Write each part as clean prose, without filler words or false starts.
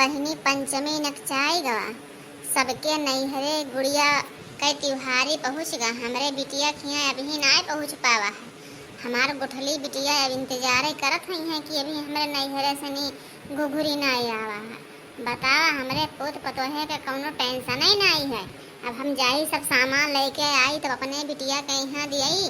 बहिनी पंचमी नकचाई गवा सबके नैहरे गुड़िया कई त्योहारी पहुँच गा। हमरे बिटिया खिया अभी ना पहुँच पावा है। हमार गुठली बिटिया अब इंतजार करत हुई है कि अभी हमारे नैहरे से नहीं घुघुरी ना आवा है। बतावा हमरे पोत पतोहे के कौनो टेंशन ही नहीं है। अब हम जाई सब सामान लेके आई तो अपने बिटिया के यहाँ दियई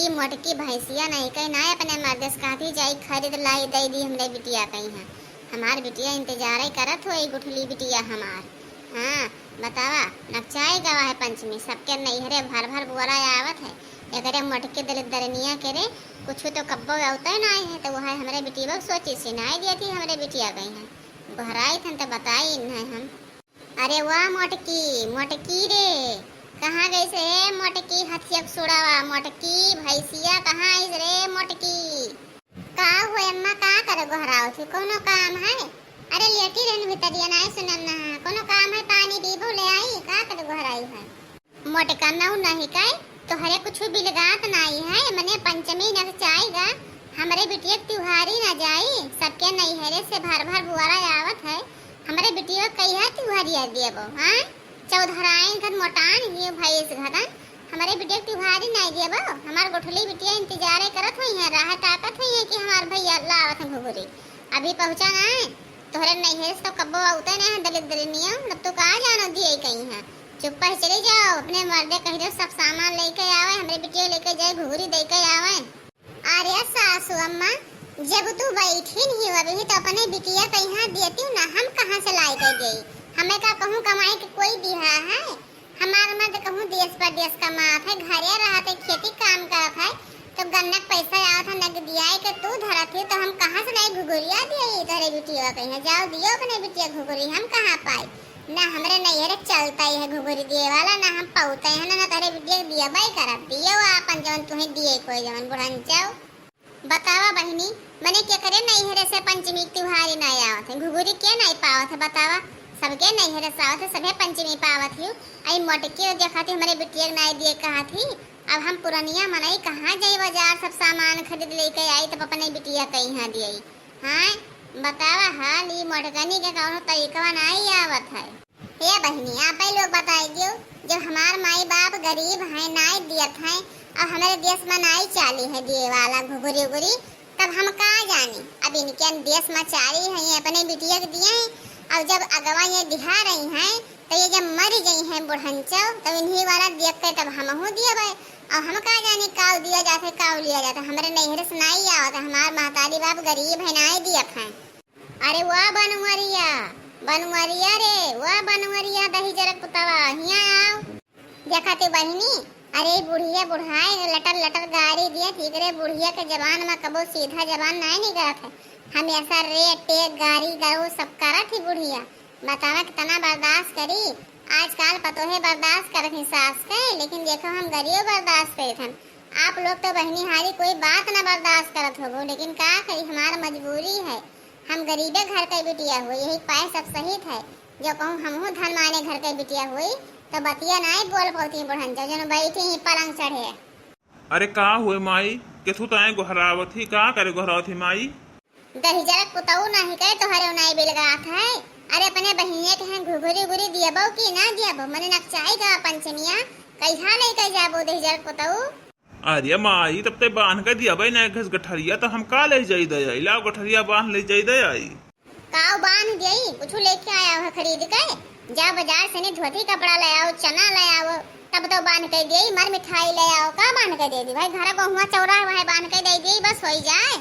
ई मोटकी भैंसिया नहीं कहीं ना अपने मर्देश कहती जाई खरीद लाई दे दी हमरे बिटिया के यहाँ। हमार बिटिया इंतजार करत हो गुठली बिटिया हमार। हाँ बतावा नकचाई गवा है पंचमी सबके नैहरे भर भर बुआरा आवत है। एकरे मोटके दरनिया करे कुछ तो कब्बो आवता ना है तो वह हमारे बिटिया सोची सिनाई दिया थी हमारे बिटिया गई है बहराई थन तो बताई नहीं हम। अरे वाह मोटकी मोटकी रे कहाँ गई से मोटकी हथियक सुड़ावा मोटकी भैंसिया कहाँ आई रे मोटकी का हुए अम्मा का करे गोहराओ थी कोनो काम है। अरे लेटी रहन भीतरिया ना सुनन ना कोनो काम है पानी पीबो ले आई का करे गोहराई है मोटका नौ नहीं काय तो हरे कुछ बिलगात नहीं है मने पंचमी नकचाईगा हमरे बिटिया त्योहारी ना जाई सबके नैहरे से भर भर बुआरा आवत है। हमरे बिटिया कहिया त्योहारिया देबो हां चौधराइन घर मोटान ही भैंस घरन हमारे बिटिया त्योहारी नहीं देबो। हमार गोठली बिटिया इंतजार करत हुई है राह ताकत हुई है कि हमार भैया लावत घुघुरी अभी पहुंचा ना तोहरे नैहरे से तो कब्बो आउते ना दलित दलिनिया तब तो का जानो दिए कहीं है चुप पर चले जाओ अपने मर्दे कह दो सब सामान लेके आवे हमरे बिटिया लेके जाए घुघुरी देके आवे। अरे सासू अम्मा जब तू बैठी नहीं अभी तो अपने बिटिया कहीं देती ना हम कहाँ से लाई के गई हमें का कहूँ कमाई के कोई दिहा है। हमार मर्द कहूँ देश परदेश कमात है घरे रहते खेती काम करत है तो गन्नक पैसा आवत है नग दिया के तू धरत है तो हम कहाँ से लाई घुघुरिया दिए तेरे बिटिया कहीं जाओ दियो अपने बिटिया घुघुरी हम कहाँ पाई ना हमरे नैहरे चलता ही है घुघुरी दिए वाला ना हम पाउते हैं ना तेरे बिटिया दिया बाई करब दियो अपन जवन तुम्हें दिए कोई जवन बुढ़न जाओ। बतावा बहनी मने क्या करे नैहरे से पंचमी त्योहारी नहीं आवत है घुघुरी क्या नहीं पावत है बतावा सबके नैहरे से आवत है सभे पंचमी पावत ही आई मोटकी देखा थी हमारे बिटिया नहीं दिए कहा थी। अब हम पुरानिया मनई कहाँ जाई बाजार सब सामान खरीद लेके आई तब अपने बिटिया कहीं यहाँ दिए हाँ बतावा हाल ई मोटकनी के कौनो तरीका नहीं आवत है। ये बहनी आप ही लोग बताई दियो जब हमार माई बाप गरीब है नाई दियत है और हमारे देश में नाई चाली है दिए वाला घुघुरी उगुरी तब हम कहाँ जानी अब इनके देश में चाली है ये अपने बिटिया के दिए हैं और जब अगवा ये दिखा रही हैं तो ये जब मर गई हैं बुढ़नचो तब इन्हीं वाला देख कर तब हम हो दिया भाई और हम कहाँ जाने काव दिया जाता काव लिया जाता हमारे नैहरे से नहीं आवत हमार महतारी बाप गरीब है नाई दिया है। अरे वाह बनवरिया रे वाह बनवरिया दही जरक पुतवा यहाँ आओ देखते बहनी। अरे बुढ़िया बुढ़ाए लटर लटर गाड़ी दिया ठीक रे बुढ़िया के जबान में कबो सीधा जबान नहीं निकलत है हमेशा रेट टेक गाड़ी गरो सब करत ही बुढ़िया बतावा कितना बर्दाश्त करी आजकल पतोहे बर्दाश्त करत ही सास के लेकिन देखो हम गरीब बर्दाश्त करत हन आप लोग तो बहनी हारी कोई बात ना बर्दाश्त करत होगो लेकिन का करी हमार मजबूरी है हम गरीबे घर के बिटिया हुई यही पाए सब सहित है जो कहूँ हमहू धन माने घर के बिटिया हुई तो बतिया नहीं बोल पाती बुढ़न जन बैठी ही पलंग चढ़े। अरे का हुए माई केथू ताए गोहरावत ही का करे गोहरावत ही माई दही जरक पुतऊ नहीं कहे तो हरे नहीं बिलगात है। अरे अपने बहिने के हैं घुघुरी गुरी दियबो कि ना दियबो मने नकचाई गा पंचमिया कहिया ले के जाबो दही जरक पुतऊ। अरे माई तब ते बांध के दिया भाई ना घस गठरिया तो हम का ले जाई दे आई लाओ गठरिया बांध ले जाई दे आई काव बांध देई कुछ लेके आया है खरीद के जा बाजार से ने धोती कपड़ा ले आओ चना ले आओ तब तो बांध के देई मर मिठाई ले आओ का बांध के दे दी भाई घर को हुआ चौरा है बांध के दे दी बस हो जाए।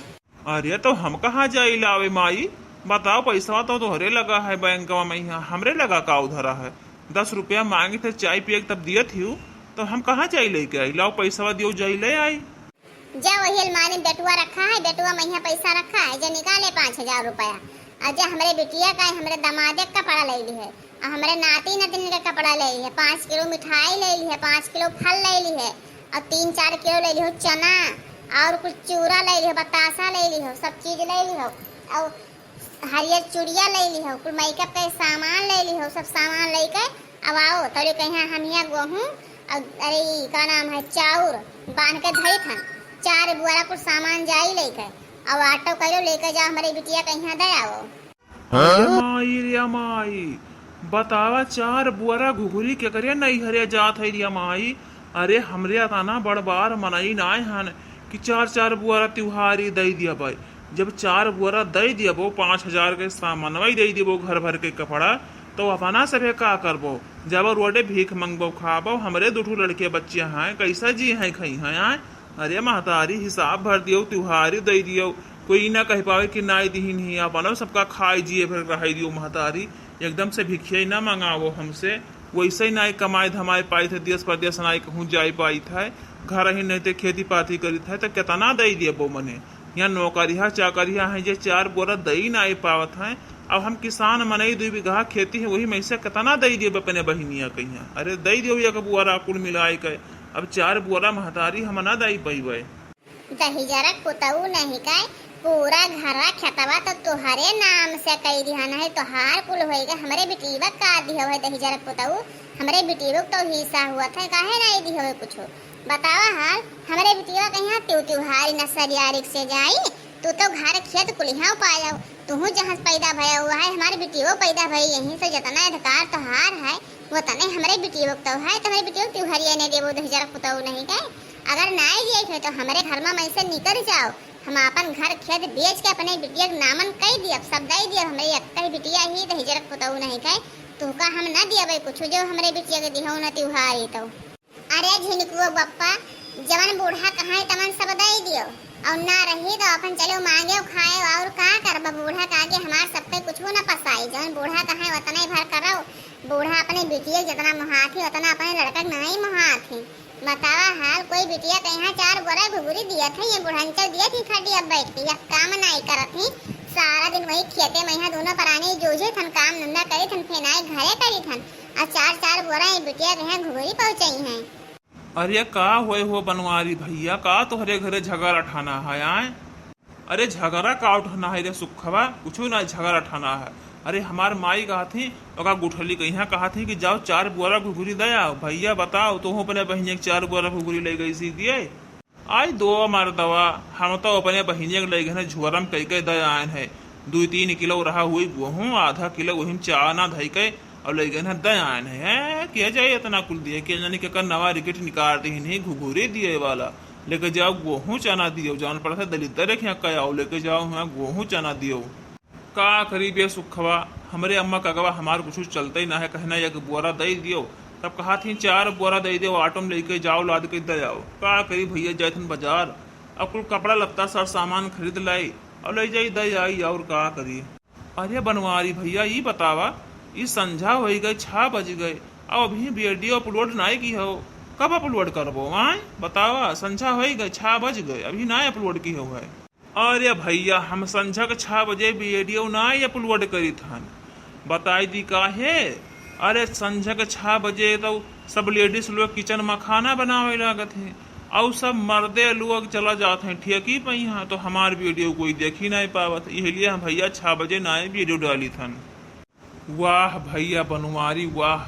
अरे तो हम कहाँ जाई लावे माई बताओ पैसा तो तोहरे लगा है बैंक में यहाँ हमरे लगा का उधरा है 10 रुपया मांगे थे चाय पिए तब दिए थी तो हम कहाँ जाई लेके आई लाओ पैसा दियो जाई ले आई जा वही अलमारी में बेटुआ रखा है बेटुआ में यहाँ पैसा रखा है जो निकाले 5000 रुपया और जो हमारे बिटिया का हमारे दमादे का कपड़ा ले ली है और हमारे नाती नतिन का कपड़ा ले ली है 5 किलो मिठाई ले ली है 5 किलो फल ले ली है और 3-4 किलो ले ली हो चना और कुछ चूरा ले ली हो बतासा ले ली हो सब चीज ले ली हो और हरियर चूड़िया ले ली हो कुछ मेकअप का सामान ले ली हो सब सामान लेकर अब आओ तोरे कहीं हम यहाँ गेहूँ और अरे का नाम है चाउर बांध के धरी थन 4 बुआरा कुछ सामान जाई लेकर अब ऑटो करो लेकर जाओ हमारे बिटिया कहीं दे आओ। अरे माई रे माई, बतावा 4 बुआरा घुघुरी के करिया नहीं हरे जात है रिया माई। अरे हमरे ताना बड़ बार मनई नाय हन कि 4 बुआरा त्योहारी दे दिया भाई। जब 4 बुआरा दे दिया वो 5,000 के सामानवा दे दियो घर भर के कपड़ा, तो अपना सभे का करबो। जब रोडे भीख मंगबो खाबो, हमरे दुठू लड़के बच्चे हैं कैसा जी हैं खई हैं आए। अरे महतारी हिसाब भर दियो, त्योहारी दे दियो, कोई ना कह पावे कि नाई दी नहीं अपनो सबका खाई जिए फिर रह दियो। महतारी एकदम से भिखिया ना मंगावो हमसे, वैसे ही नाई कमाए धमाए पाई थे, देश प्रदेश नाई कहूँ जाए पाई था, घर ही नहीं थे खेती पाती करी था, तो कितना दे दिए वो मने। यहाँ नौकरिया चाकरिया है जे 4 बोरा दही नाई पावत है। अब हम किसान मनई 2 बीघा खेती है, वही में से कितना दे दिए अपने बहिनिया कहिया। अरे दे दियो एक बुआरा कुल मिलाए के, अब 4 बुआरा महतारी हम ना दई पैबे। दही जरा कुतऊ नहीं का पूरा घरा खेतवा तो तुहरे नाम से कई दिहन है, तोहार कुल होएगा। हमरे बिटीवा का दियो है दही जरा कुतऊ, हमरे बिटीवा तो हिस्सा हुआ था, काहे नहीं दियो है कुछ बतावा हाल। हमरे बिटीवा कहिया त्योहारी न सरियारिक से जाई, तू तो घर खेत कुलिहा पाया, तू जहाँ पैदा भया हुआ है, हमारे बिटीवो पैदा भई यहीं से, जितना अधिकार तोहार है वो तने हमरे बिटीवो तो है। तुम्हारे बिटीवो त्योहारिया ने देवो दही जरा कुतऊ नहीं का। अगर नहीं दिए तो हमारे घर में मैं से निकल जाओ, हम अपन घर खेत बेच के अपने बिटिया के नामन कह दिया, सब दे दिया। हमारी अक्का बिटिया ही दही जरा कुतऊ नहीं का, तू का हम ना दिया भाई कुछ जो हमरे बिटिया के दिहो ना त्योहारी तो। अरे झिनकुओ बप्पा, जवन बूढ़ा कहाँ तमन सब दे दियो, और ना रही तो अपन चलो मांगे खाए, और का करब बूढ़ा का आगे हमार सब पे कुछ ना पसाई। जवन बूढ़ा कहाँ उतना ही भर करो, बूढ़ा अपने बिटिया जितना मुहाथी उतना अपने लड़का नहीं मुहाथी। बतावा हाल, कोई बिटिया कहीं 4 बोरा घुघुरी दिया था, ये बुढ़ांचल दिया थी खड़ी अब बैठ के, काम नहीं करत थी, सारा दिन वही खेते में यहाँ दोनों पराने जोजे थन, काम धंधा करे थन, फेनाए घरे करी थन, और 4 बोरा ये बिटिया कहीं घुघुरी पहुंचाई हैं। अरे का होए हो बनवारी भैया, का तोहरे घरे झगड़ा ठाना है आए। अरे झगड़ा का उठाना है रे सुखवा, कुछ ना झगड़ा ठाना है। अरे हमार माई कहा थी और गुठली कहीं कहा थी कि जाओ 4 बुआरा घुघुरी दे आओ। भैया बताओ तो अपने बहिनी 4 बुआरा घुघुरी ले गई सी दिए आज 2 मरतबा। हम तो अपने बहिनी ले गए झुअरम कह के दे आए है, 2-3 किलो रहा हुई गेहूँ, आधा किलो वही चाना धई के और ले गए दे आए है। क्या जाए इतना कुल दिए कि जानी के नवा रिकेट निकाल दी नहीं, घुघुरी दिए वाला लेके जाओ, गेहूँ चना दियो, जान पड़ा था दलित रखे कहो लेके जाओ यहाँ गेहूँ चना दियो। का करीब सुखवा, हमरे अम्मा कगवा हमार कुछ चलते ही ना है, कहना एक बुआरा दे दियो, तब कहा थी 4 बुआरा दे दियो, ऑटो में लेके जाओ, लाद के दे जाओ। का करीब भैया जाए थे बाजार, अब कुल कपड़ा लत्ता सर सामान खरीद लाई और ले जाई दे आई, और का करी। अरे बनवारी भैया ये बतावा, ये संझा हो गई 6 बज गए, अब अभी वीडियो अपलोड नहीं की हो, कब अपलोड करबो आए बतावा। संझा हो गई 6 बज गए, अभी ना अपलोड की हो है। अरे भैया हम संझा के 6 बजे वीडियो ना अपलोड करी थन, बताई दी का है। अरे संझा के 6 बजे तो सब लेडीज लोग किचन में खाना बनावे लागत है, और सब मर्दे लोग चला जाते हैं ठेकी पे यहाँ, तो हमार वीडियो कोई देख ही नहीं पावत, इसलिए हम भैया 6 बजे ना वीडियो डाली थन। वाह भैया बनवारी वाह,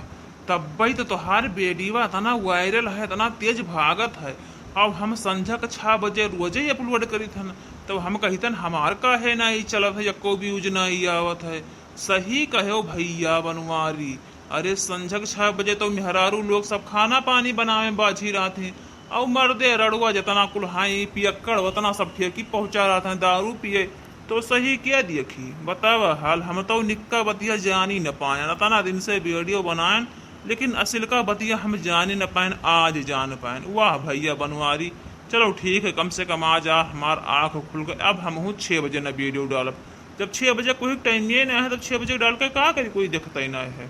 तब भाई तो तोहार वीडियो इतना वायरल है, इतना तेज भागत है। अब हम संझा के 6 बजे रोजे अपलोड करी थन, तो हम कहितन हमार का है नहीं चलत है, एको व्यूज नहीं आवत है। सही कहो भैया बनवारी, अरे संझा के 6 बजे तो मेहरारू लोग सब खाना पानी बनावे बाझी रहा थे, और मर्दे रड़ुआ जितना कुल्हाई पियक्कड़ उतना सब ठेकी पहुंचा रहा था दारू पिए, तो सही क्या देखी बतावा हाल। हम तो निक्का बतिया जान ही न पाए, इतना दिन से वीडियो बनाए, लेकिन असल का बतिया हम जाने न पाए, आज जान पाए। वाह भैया बनवारी, चलो ठीक है, कम से कम आज हमार आँख खुल गए। अब हम हूँ 6 बजे न वीडियो डालब, जब 6 बजे कोई टाइम ये ना है, तो 6 बजे डाल के का करी, कोई देखता ही ना है।